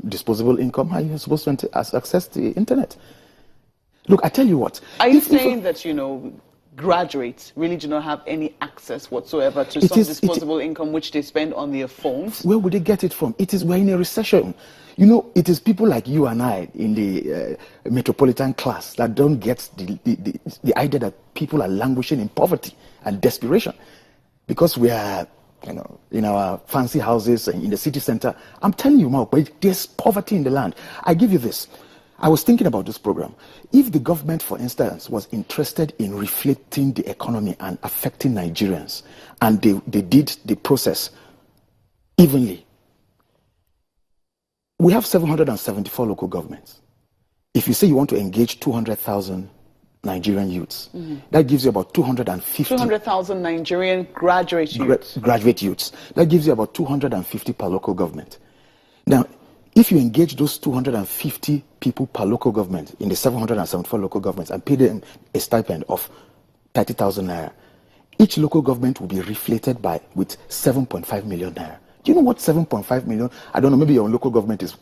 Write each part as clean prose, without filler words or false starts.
disposable income, how are you supposed to access the internet? Look, I tell you what. Are you saying that, graduates really do not have any access whatsoever to some disposable income which they spend on their phones? Where would they get it from? We're in a recession. It is people like you and I in the metropolitan class that don't get the idea that people are languishing in poverty and desperation because we are, in our fancy houses in the city center. I'm telling you, Mark, there's poverty in the land. I give you this. I was thinking about this program. If the government, for instance, was interested in reflecting the economy and affecting Nigerians, and they did the process evenly, we have 774 local governments. If you say you want to engage 200,000 Nigerian youths, that gives you about 250. 200,000 Nigerian graduate youths. Graduate youths. That gives you about 250 per local government. Now, if you engage those 250 people per local government in the 774 local governments and pay them a stipend of 30,000 naira, each local government will be reflated with 7.5 million naira. Do you know what 7.5 million? I don't know, maybe your local government is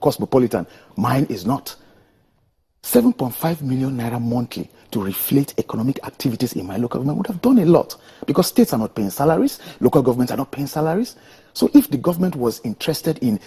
cosmopolitan. Mine is not. 7.5 million naira monthly to reflate economic activities in my local government would have done a lot because states are not paying salaries, local governments are not paying salaries. So if the government was interested in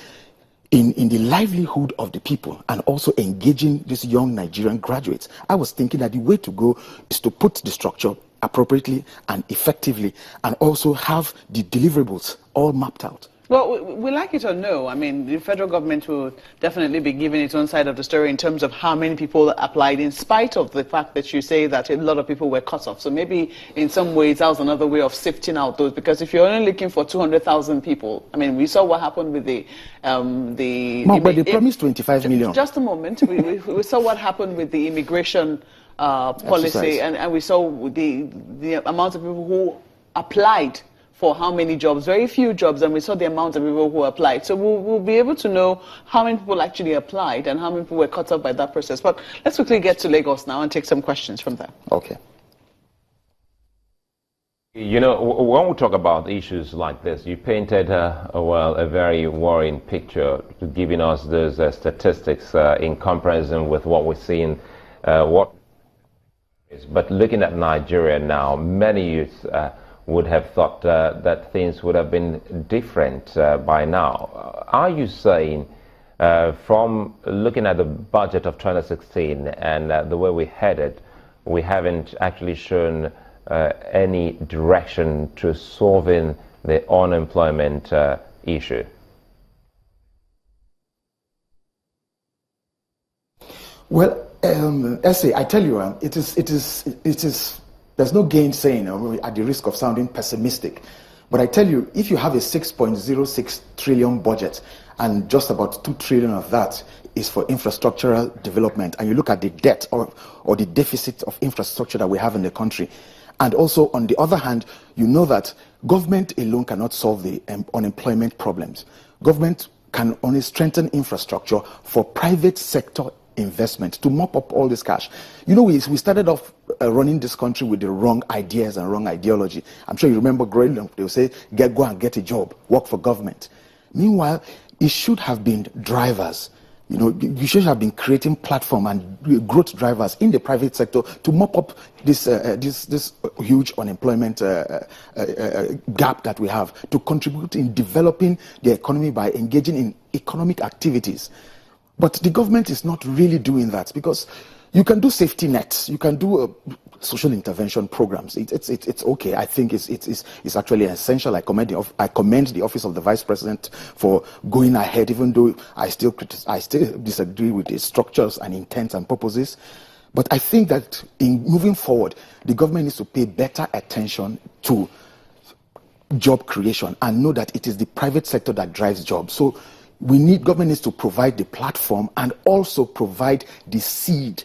the livelihood of the people and also engaging these young Nigerian graduates, I was thinking that the way to go is to put the structure appropriately and effectively and also have the deliverables all mapped out. Well, we like it or no, I mean, the federal government will definitely be giving its own side of the story in terms of how many people applied, in spite of the fact that you say that a lot of people were cut off. So maybe in some ways that was another way of sifting out those, because if you're only looking for 200,000 people, I mean, we saw what happened with but they promised 25 million. Just a moment. We saw what happened with the immigration policy, and we saw the amount of people who applied for how many jobs, very few jobs, and we saw the amount of people who applied. So we'll be able to know how many people actually applied and how many people were cut off by that process. But let's quickly get to Lagos now and take some questions from there. Okay. When we talk about issues like this, you painted a very worrying picture, giving us those statistics in comparison with what we're seeing. But looking at Nigeria now, many youths would have thought that things would have been different by now. Are you saying, from looking at the budget of 2016 and the way we headed, we haven't actually shown any direction to solving the unemployment issue? Well, Essay, I tell you, it is. There's no gainsaying at the risk of sounding pessimistic. But I tell you, if you have a 6.06 trillion budget and just about 2 trillion of that is for infrastructural development, and you look at the debt or the deficit of infrastructure that we have in the country, and also on the other hand, you know that government alone cannot solve the unemployment problems. Government can only strengthen infrastructure for private sector investment to mop up all this cash. We started off running this country with the wrong ideas and wrong ideology. I'm sure you remember growing up, they would say, go and get a job, work for government. Meanwhile, it should have been drivers. You should have been creating platform and growth drivers in the private sector to mop up this huge unemployment gap that we have, to contribute in developing the economy by engaging in economic activities. But the government is not really doing that, because you can do safety nets, you can do social intervention programs. It's okay. I think it's actually essential. I commend the office of the Vice President for going ahead, even though I still disagree with the structures and intents and purposes. But I think that in moving forward, the government needs to pay better attention to job creation and know that it is the private sector that drives jobs. So government needs to provide the platform and also provide the seed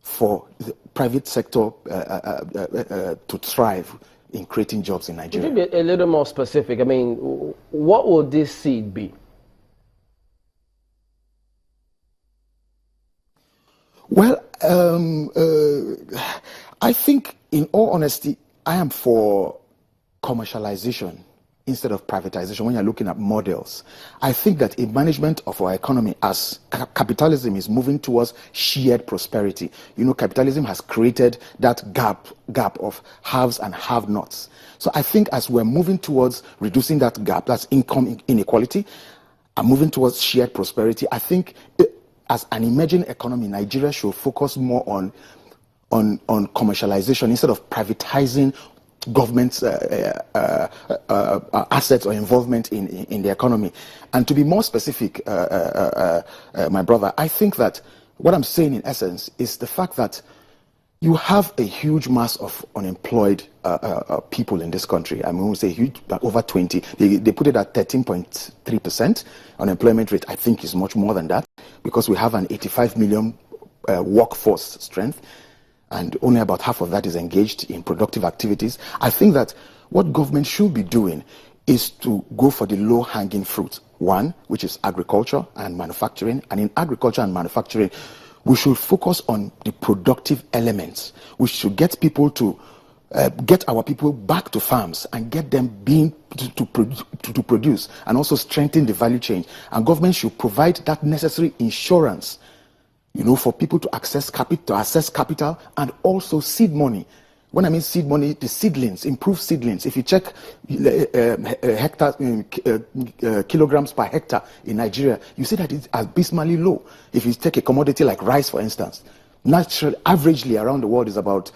for the private sector to thrive in creating jobs in Nigeria. Could you be a little more specific? I mean, what will this seed be? Well, I think, in all honesty, I am for commercialization instead of privatization when you're looking at models. I think that a management of our economy as capitalism is moving towards shared prosperity. You know, capitalism has created that gap of haves and have-nots. So I think as we're moving towards reducing that gap, that's income inequality, and moving towards shared prosperity, I think as an emerging economy, Nigeria should focus more on commercialization instead of privatizing government's assets or involvement in the economy. And to be more specific, my brother, I think that what I'm saying in essence is the fact that you have a huge mass of unemployed people in this country. I mean, we say huge, over 20. They put it at 13.3%. Unemployment rate, I think, is much more than that because we have an 85 million workforce strength, and only about half of that is engaged in productive activities. I think that what government should be doing is to go for the low-hanging fruit. One, which is agriculture and manufacturing. And in agriculture and manufacturing, we should focus on the productive elements. We should get people to get our people back to farms and get them to produce, and also strengthen the value chain. And government should provide that necessary insurance, you know, for people to access capital and also seed money. When I mean seed money, the seedlings, improved seedlings. If you check kilograms per hectare in Nigeria, you see that it's abysmally low. If you take a commodity like rice, for instance, naturally, averagely around the world is about